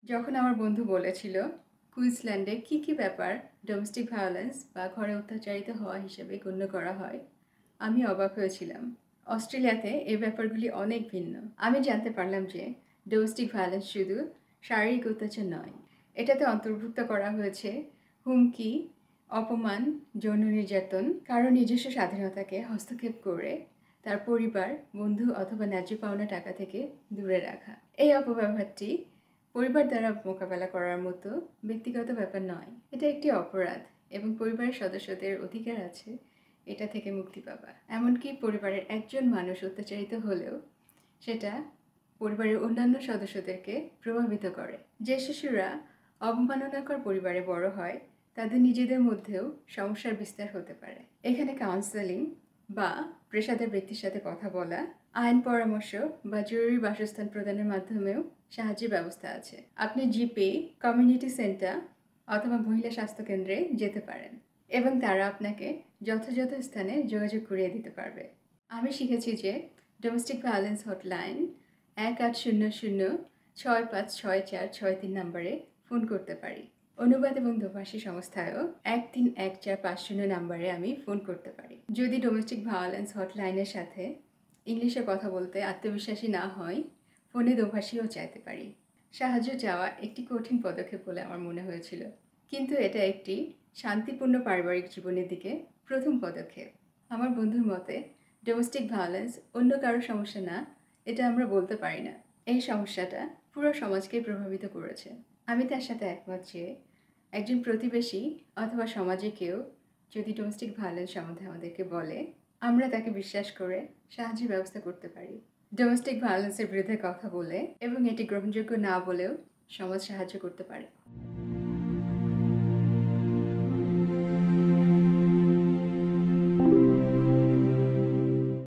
যখন আমার বন্ধু বলেছিল কুইন্সল্যান্ডে কী ব্যাপার ডোমেস্টিক ভায়োলেন্স বা ঘরে অত্যাচারিত হওয়া হিসেবে গণ্য করা হয়, আমি অবাক হয়েছিলাম। অস্ট্রেলিয়াতে এই ব্যাপারগুলি অনেক ভিন্ন। আমি জানতে পারলাম যে ডোমেস্টিক ভায়োলেন্স শুধু শারীরিক অত্যাচার নয়, এটাতে অন্তর্ভুক্ত করা হয়েছে হুমকি, অপমান, যৌন নির্যাতন, কারো নিজস্ব স্বাধীনতাকে হস্তক্ষেপ করে তার পরিবার, বন্ধু অথবা ন্যায্য পাওনা টাকা থেকে দূরে রাখা। এই অপব্যবহারটি পরিবার দ্বারা মোকাবেলা করার মতো ব্যক্তিগত ব্যাপার নয়। এটা একটি অপরাধ এবং পরিবারের সদস্যদের অধিকার আছে এটা থেকে মুক্তি পাবার। এমনকি পরিবারের একজন মানুষ অত্যাচারিত হলেও সেটা পরিবারের অন্যান্য সদস্যদেরকে প্রভাবিত করে। যে শিশুরা অবমাননাকর পরিবারে বড় হয় তাদের নিজেদের মধ্যেও সমস্যার বিস্তার হতে পারে। এখানে কাউন্সেলিং বা পেশাদার ব্যক্তির সাথে কথা বলা, আইন পরামর্শ বা জরুরি বাসস্থান প্রদানের মাধ্যমেও সাহায্যের ব্যবস্থা আছে। আপনি জিপি, কমিউনিটি সেন্টার অথবা মহিলা স্বাস্থ্য কেন্দ্রে যেতে পারেন এবং তারা আপনাকে যথাযথ স্থানে যোগাযোগ করিয়ে দিতে পারবে। আমি শিখেছি যে ডোমেস্টিক ভায়োলেন্স হটলাইন 1800 656463 নম্বরে ফোন করতে পারি। অনুবাদ এবং দোভাষী সংস্থায়ও 131450 নম্বরে আমি ফোন করতে পারি। যদি ডোমেস্টিক ভায়োলেন্স হটলাইনের সাথে ইংলিশে কথা বলতে আত্মবিশ্বাসী না হয়, ফোনে দোভাষীও চাইতে পারি। সাহায্য চাওয়া একটি কঠিন পদক্ষেপ বলে আমার মনে হয়েছিল, কিন্তু এটা একটি শান্তিপূর্ণ পারিবারিক জীবনের দিকে প্রথম পদক্ষেপ। আমার বন্ধুর মতে ডোমেস্টিক ভায়োলেন্স অন্য কারো সমস্যা না, এটা আমরা বলতে পারি না। এই সমস্যাটা পুরো সমাজকেই প্রভাবিত করেছে। আমি তার সাথে একমত যে একজন প্রতিবেশী অথবা সমাজে কেউ যদি ডোমেস্টিক ভায়োলেন্স সম্বন্ধে আমাদেরকে বলে, আমরা তাকে বিশ্বাস করে সাহায্যের ব্যবস্থা করতে পারি। ডোমেস্টিক ভায়োলেন্সের বিরুদ্ধে কথা বলে এবং এটি গ্রহণযোগ্য না বলেও সমাজ সাহায্য করতে পারে।